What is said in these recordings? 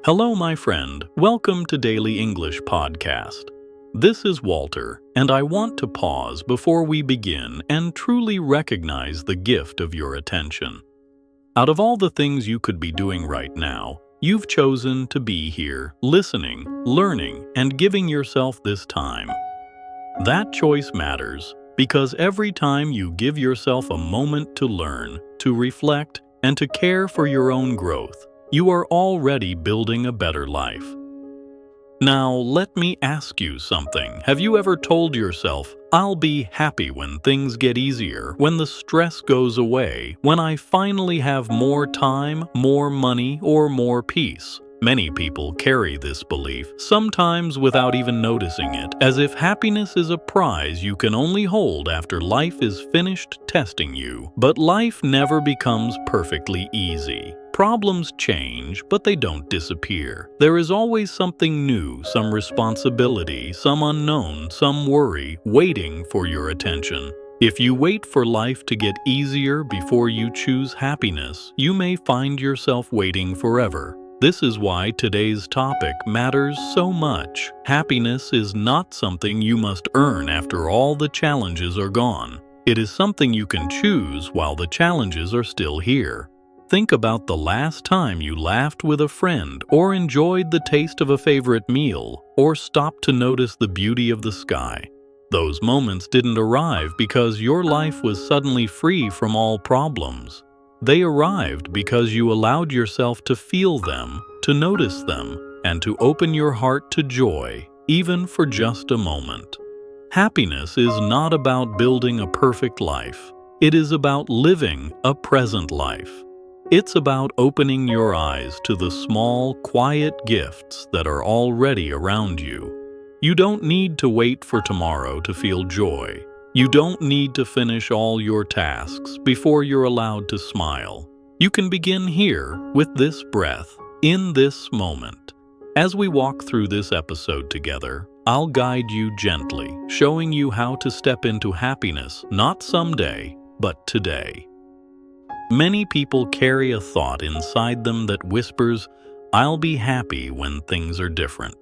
Hello, my friend. Welcome to Daily English Podcast. This is Walter, and I want to pause before we begin and truly recognize the gift of your attention. Out of all the things you could be doing right now, you've chosen to be here, listening, learning, and giving yourself this time. That choice matters because every time you give yourself a moment to learn, to reflect, and to care for your own growth, you are already building a better life. Now, let me ask you something. Have you ever told yourself, I'll be happy when things get easier, when the stress goes away, when I finally have more time, more money, or more peace? Many people carry this belief, sometimes without even noticing it, as if happiness is a prize you can only hold after life is finished testing you. But life never becomes perfectly easy. Problems change, but they don't disappear. There is always something new, some responsibility, some unknown, some worry, waiting for your attention. If you wait for life to get easier before you choose happiness, you may find yourself waiting forever. This is why today's topic matters so much. Happiness is not something you must earn after all the challenges are gone. It is something you can choose while the challenges are still here. Think about the last time you laughed with a friend, or enjoyed the taste of a favorite meal, or stopped to notice the beauty of the sky. Those moments didn't arrive because your life was suddenly free from all problems. They arrived because you allowed yourself to feel them, to notice them, and to open your heart to joy, even for just a moment. Happiness is not about building a perfect life. It is about living a present life. It's about opening your eyes to the small, quiet gifts that are already around you. You don't need to wait for tomorrow to feel joy. You don't need to finish all your tasks before you're allowed to smile. You can begin here with this breath, in this moment. As we walk through this episode together, I'll guide you gently, showing you how to step into happiness not someday, but today. Many people carry a thought inside them that whispers, I'll be happy when things are different.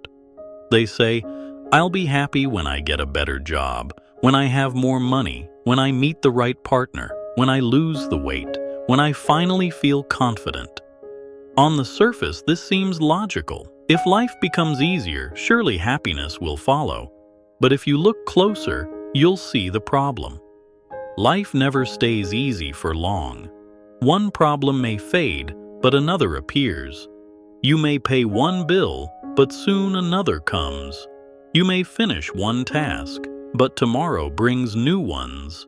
They say, I'll be happy when I get a better job, when I have more money, when I meet the right partner, when I lose the weight, when I finally feel confident. On the surface, this seems logical. If life becomes easier, surely happiness will follow. But if you look closer, you'll see the problem. Life never stays easy for long. One problem may fade, but another appears. You may pay one bill, but soon another comes. You may finish one task, but tomorrow brings new ones.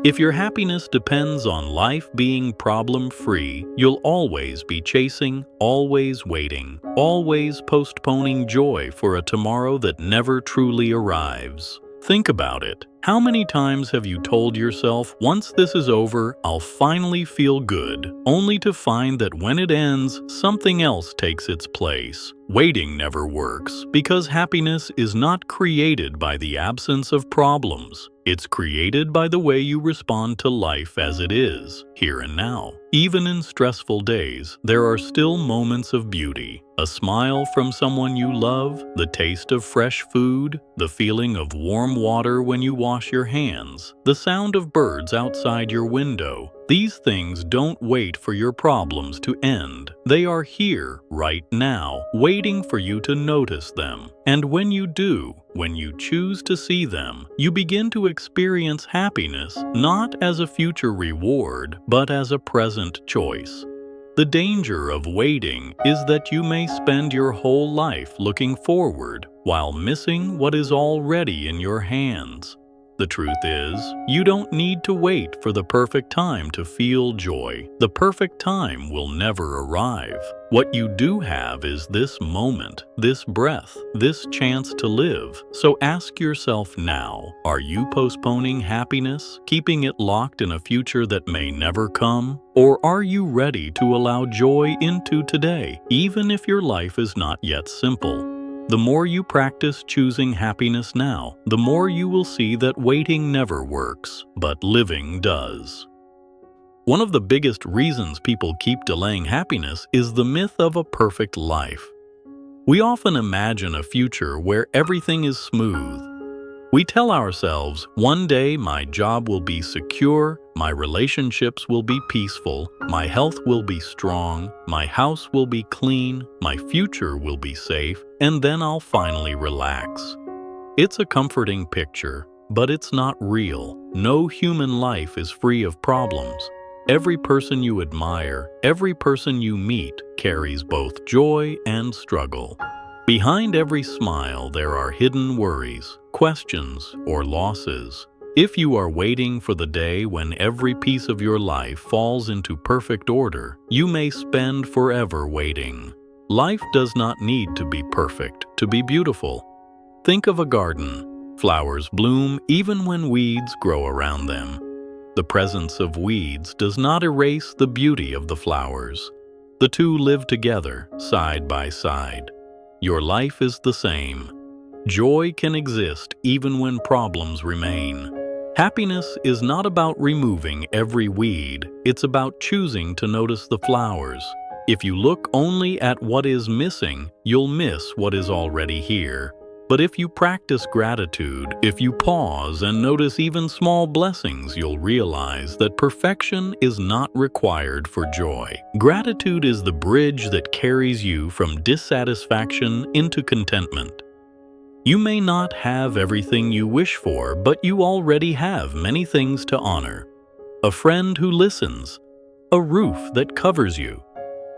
If your happiness depends on life being problem-free, you'll always be chasing, always waiting, always postponing joy for a tomorrow that never truly arrives. Think about it. How many times have you told yourself, once this is over, I'll finally feel good, only to find that when it ends, something else takes its place? Waiting never works, because happiness is not created by the absence of problems. It's created by the way you respond to life as it is, here and now. Even in stressful days, there are still moments of beauty. A smile from someone you love, the taste of fresh food, the feeling of warm water when you wash your hands, the sound of birds outside your window. These things don't wait for your problems to end. They are here, right now, waiting for you to notice them. And when you do, when you choose to see them, you begin to experience happiness not as a future reward, but as a present choice. The danger of waiting is that you may spend your whole life looking forward while missing what is already in your hands. The truth is, you don't need to wait for the perfect time to feel joy. The perfect time will never arrive. What you do have is this moment, this breath, this chance to live. So ask yourself now, are you postponing happiness, keeping it locked in a future that may never come? Or are you ready to allow joy into today, even if your life is not yet simple? The more you practice choosing happiness now, the more you will see that waiting never works, but living does. One of the biggest reasons people keep delaying happiness is the myth of a perfect life. We often imagine a future where everything is smooth. We tell ourselves, one day my job will be secure, my relationships will be peaceful, my health will be strong, my house will be clean, my future will be safe, and then I'll finally relax. It's a comforting picture, but it's not real. No human life is free of problems. Every person you admire, every person you meet, carries both joy and struggle. Behind every smile, there are hidden worries, questions, or losses. If you are waiting for the day when every piece of your life falls into perfect order, you may spend forever waiting. Life does not need to be perfect to be beautiful. Think of a garden. Flowers bloom even when weeds grow around them. The presence of weeds does not erase the beauty of the flowers. The two live together, side by side. Your life is the same. Joy can exist even when problems remain. Happiness is not about removing every weed, it's about choosing to notice the flowers. If you look only at what is missing, you'll miss what is already here. But if you practice gratitude, if you pause and notice even small blessings, you'll realize that perfection is not required for joy. Gratitude is the bridge that carries you from dissatisfaction into contentment. You may not have everything you wish for, but you already have many things to honor. A friend who listens, a roof that covers you,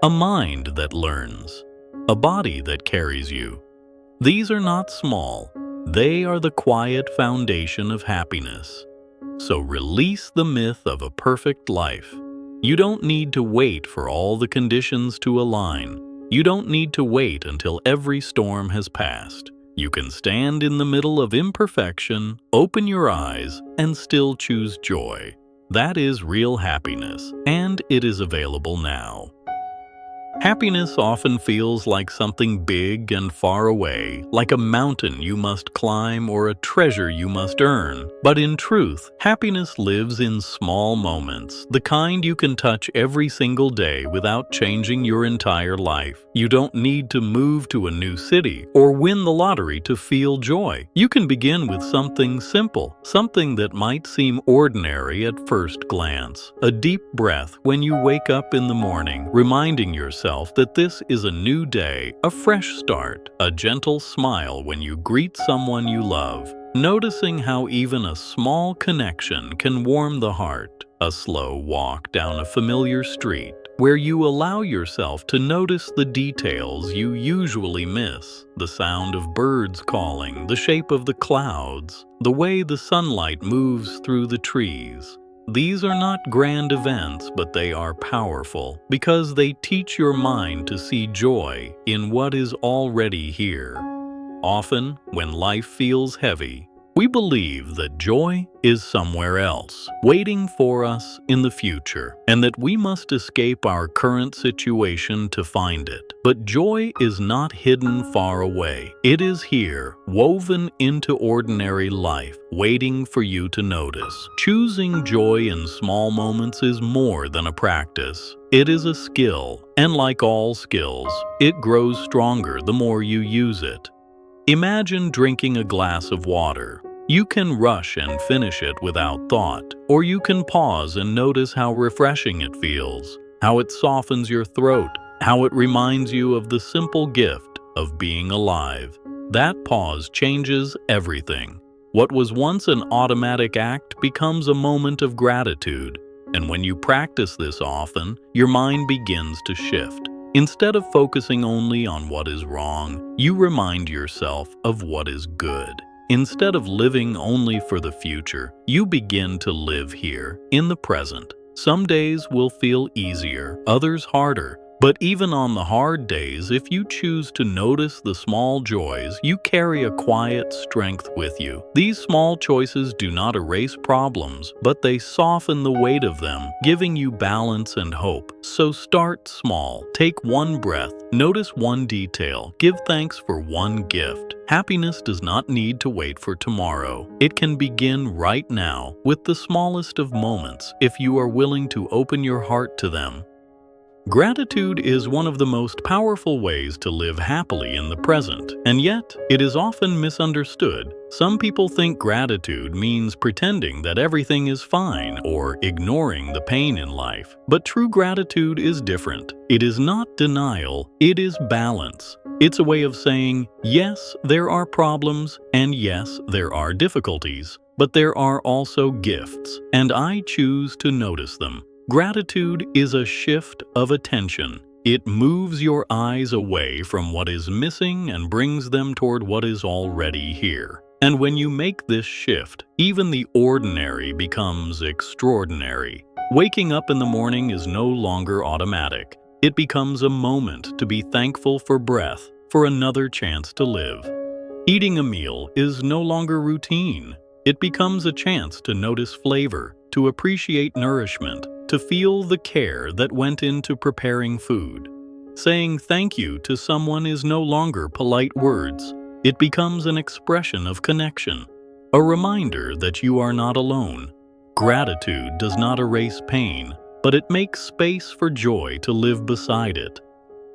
a mind that learns, a body that carries you. These are not small. They are the quiet foundation of happiness. So release the myth of a perfect life. You don't need to wait for all the conditions to align. You don't need to wait until every storm has passed. You can stand in the middle of imperfection, open your eyes, and still choose joy. That is real happiness, and it is available now. Happiness often feels like something big and far away, like a mountain you must climb or a treasure you must earn. But in truth, happiness lives in small moments, the kind you can touch every single day without changing your entire life. You don't need to move to a new city or win the lottery to feel joy. You can begin with something simple, something that might seem ordinary at first glance. A deep breath when you wake up in the morning, reminding yourself that this is a new day, a fresh start, a gentle smile when you greet someone you love, noticing how even a small connection can warm the heart, a slow walk down a familiar street, where you allow yourself to notice the details you usually miss, the sound of birds calling, the shape of the clouds, the way the sunlight moves through the trees. These are not grand events, but they are powerful because they teach your mind to see joy in what is already here. Often, when life feels heavy, we believe that joy is somewhere else, waiting for us in the future, and that we must escape our current situation to find it. But joy is not hidden far away. It is here, woven into ordinary life, waiting for you to notice. Choosing joy in small moments is more than a practice. It is a skill, and like all skills, it grows stronger the more you use it. Imagine drinking a glass of water. You can rush and finish it without thought, or you can pause and notice how refreshing it feels, how it softens your throat, how it reminds you of the simple gift of being alive. That pause changes everything. What was once an automatic act becomes a moment of gratitude, and when you practice this often, your mind begins to shift. Instead of focusing only on what is wrong, you remind yourself of what is good. Instead of living only for the future, you begin to live here, in the present. Some days will feel easier, others harder. But even on the hard days, if you choose to notice the small joys, you carry a quiet strength with you. These small choices do not erase problems, but they soften the weight of them, giving you balance and hope. So start small. Take one breath. Notice one detail. Give thanks for one gift. Happiness does not need to wait for tomorrow. It can begin right now, with the smallest of moments, if you are willing to open your heart to them. Gratitude is one of the most powerful ways to live happily in the present, and yet it is often misunderstood. Some people think gratitude means pretending that everything is fine or ignoring the pain in life. But true gratitude is different. It is not denial, it is balance. It's a way of saying, yes, there are problems, and yes, there are difficulties, but there are also gifts, and I choose to notice them. Gratitude is a shift of attention. It moves your eyes away from what is missing and brings them toward what is already here. And when you make this shift, even the ordinary becomes extraordinary. Waking up in the morning is no longer automatic. It becomes a moment to be thankful for breath, for another chance to live. Eating a meal is no longer routine. It becomes a chance to notice flavor, to appreciate nourishment, to feel the care that went into preparing food. Saying thank you to someone is no longer polite words. It becomes an expression of connection, a reminder that you are not alone. Gratitude does not erase pain, but it makes space for joy to live beside it.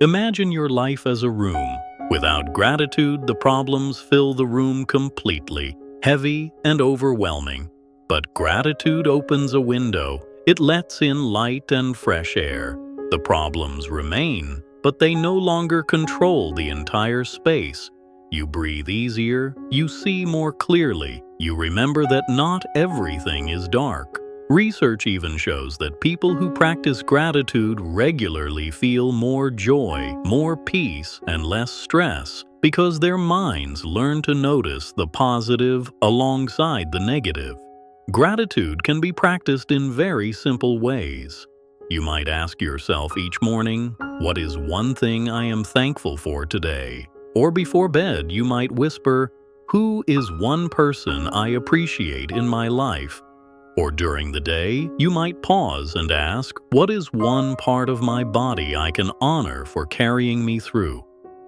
Imagine your life as a room. Without gratitude, the problems fill the room completely, heavy and overwhelming. But gratitude opens a window. It lets in light and fresh air. The problems remain, but they no longer control the entire space. You breathe easier, you see more clearly, you remember that not everything is dark. Research even shows that people who practice gratitude regularly feel more joy, more peace, and less stress because their minds learn to notice the positive alongside the negative. Gratitude can be practiced in very simple ways. You might ask yourself each morning, what is one thing I am thankful for today? Or before bed, you might whisper, who is one person I appreciate in my life? Or during the day, you might pause and ask, what is one part of my body I can honor for carrying me through?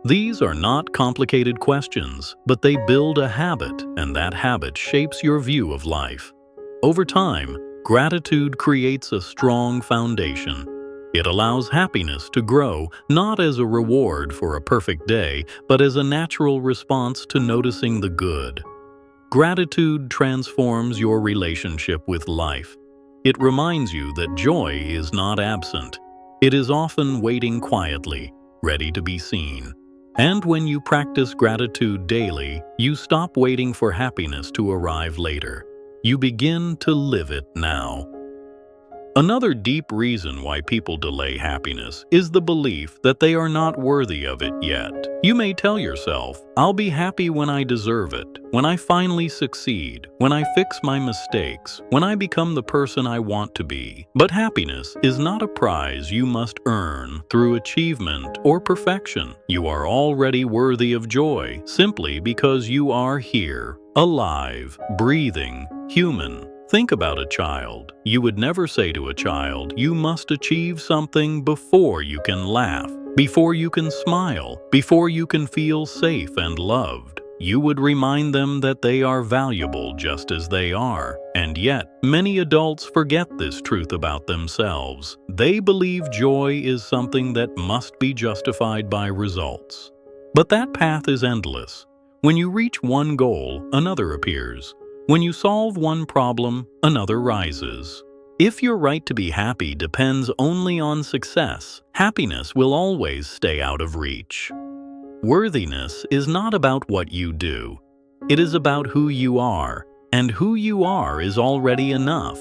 These are not complicated questions, but they build a habit, and that habit shapes your view of life. Over time, gratitude creates a strong foundation. It allows happiness to grow, not as a reward for a perfect day, but as a natural response to noticing the good. Gratitude transforms your relationship with life. It reminds you that joy is not absent. It is often waiting quietly, ready to be seen. And when you practice gratitude daily, you stop waiting for happiness to arrive later. You begin to live it now. Another deep reason why people delay happiness is the belief that they are not worthy of it yet. You may tell yourself, I'll be happy when I deserve it, when I finally succeed, when I fix my mistakes, when I become the person I want to be. But happiness is not a prize you must earn through achievement or perfection. You are already worthy of joy simply because you are here, alive, breathing, human. Think about a child. You would never say to a child, you must achieve something before you can laugh, before you can smile, before you can feel safe and loved. You would remind them that they are valuable just as they are. And yet, many adults forget this truth about themselves. They believe joy is something that must be justified by results. But that path is endless. When you reach one goal, another appears. When you solve one problem, another rises. If your right to be happy depends only on success, happiness will always stay out of reach. Worthiness is not about what you do. It is about who you are, and who you are is already enough.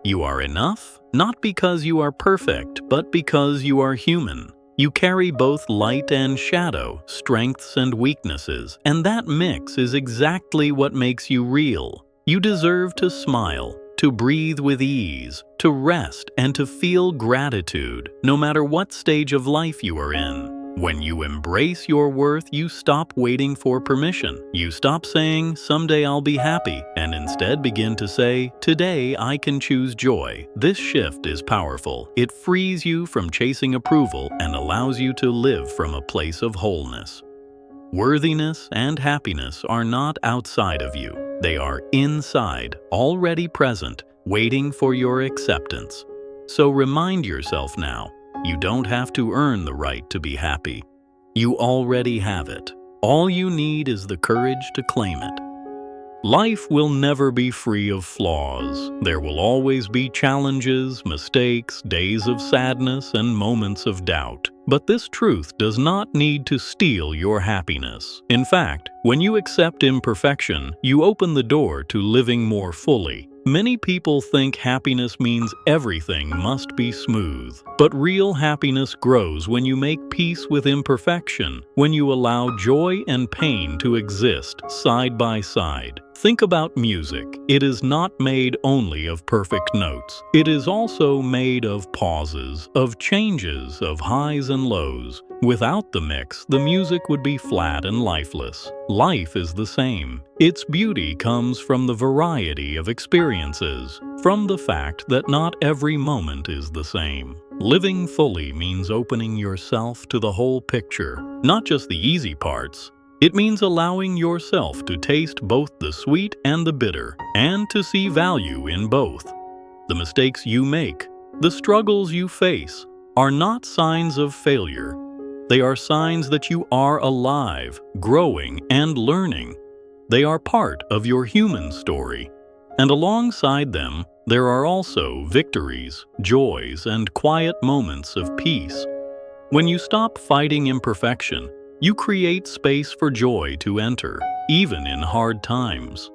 You are enough, not because you are perfect, but because you are human. You carry both light and shadow, strengths and weaknesses, and that mix is exactly what makes you real. You deserve to smile, to breathe with ease, to rest, and to feel gratitude, no matter what stage of life you are in. When you embrace your worth, you stop waiting for permission. You stop saying, someday I'll be happy, and instead begin to say, today I can choose joy. This shift is powerful. It frees you from chasing approval and allows you to live from a place of wholeness. Worthiness and happiness are not outside of you. They are inside, already present, waiting for your acceptance. So remind yourself now, You don't have to earn the right to be happy. You already have it. All you need is the courage to claim it. Life will never be free of flaws. There will always be challenges, mistakes, days of sadness, and moments of doubt. But this truth does not need to steal your happiness. In fact, when you accept imperfection, you open the door to living more fully. Many people think happiness means everything must be smooth. But real happiness grows when you make peace with imperfection, when you allow joy and pain to exist side by side. Think about music. It is not made only of perfect notes. It is also made of pauses, of changes, of highs and lows. Without the mix, the music would be flat and lifeless. Life is the same. Its beauty comes from the variety of experiences, from the fact that not every moment is the same. Living fully means opening yourself to the whole picture, not just the easy parts. It means allowing yourself to taste both the sweet and the bitter, and to see value in both. The mistakes you make, the struggles you face, are not signs of failure. They are signs that you are alive, growing, and learning. They are part of your human story. And alongside them, there are also victories, joys, and quiet moments of peace. When you stop fighting imperfection, you create space for joy to enter, even in hard times.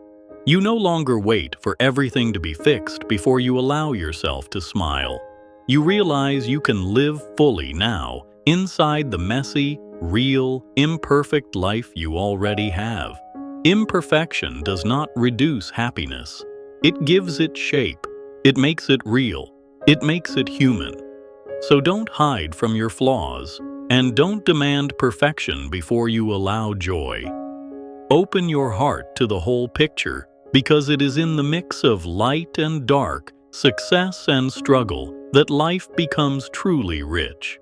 You no longer wait for everything to be fixed before you allow yourself to smile. You realize you can live fully now, inside the messy, real, imperfect life you already have. Imperfection does not reduce happiness. It gives it shape. It makes it real. It makes it human. So don't hide from your flaws, and don't demand perfection before you allow joy. Open your heart to the whole picture, because it is in the mix of light and dark, success and struggle, that life becomes truly rich.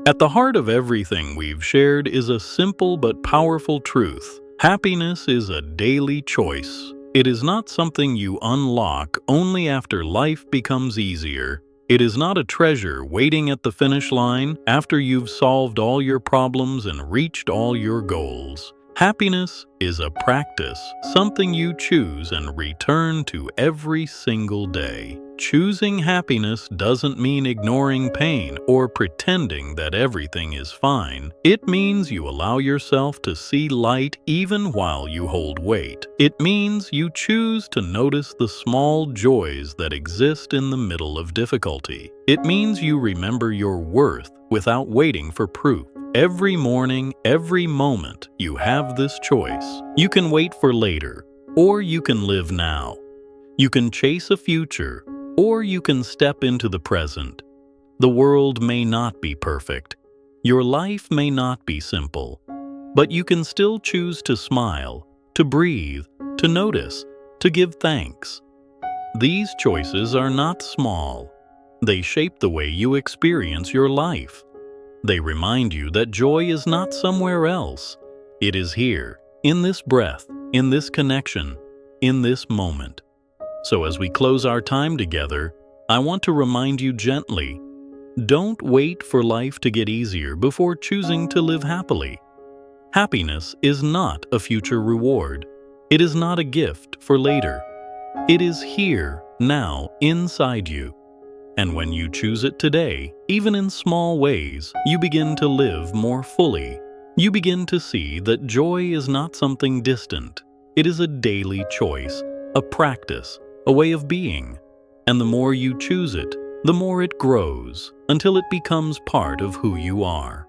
At the heart of everything we've shared is a simple but powerful truth. Happiness is a daily choice. It is not something you unlock only after life becomes easier. It is not a treasure waiting at the finish line after you've solved all your problems and reached all your goals. Happiness is a practice, something you choose and return to every single day. Choosing happiness doesn't mean ignoring pain or pretending that everything is fine. It means you allow yourself to see light even while you hold weight. It means you choose to notice the small joys that exist in the middle of difficulty. It means you remember your worth without waiting for proof. Every morning, every moment, you have this choice. You can wait for later, or you can live now. You can chase a future, or you can step into the present. The world may not be perfect. Your life may not be simple. But you can still choose to smile, to breathe, to notice, to give thanks. These choices are not small. They shape the way you experience your life. They remind you that joy is not somewhere else. It is here, in this breath, in this connection, in this moment. So as we close our time together, I want to remind you gently, don't wait for life to get easier before choosing to live happily. Happiness is not a future reward. It is not a gift for later. It is here, now, inside you. And when you choose it today, even in small ways, you begin to live more fully. You begin to see that joy is not something distant. It is a daily choice, a practice, a way of being. And the more you choose it, the more it grows, until it becomes part of who you are.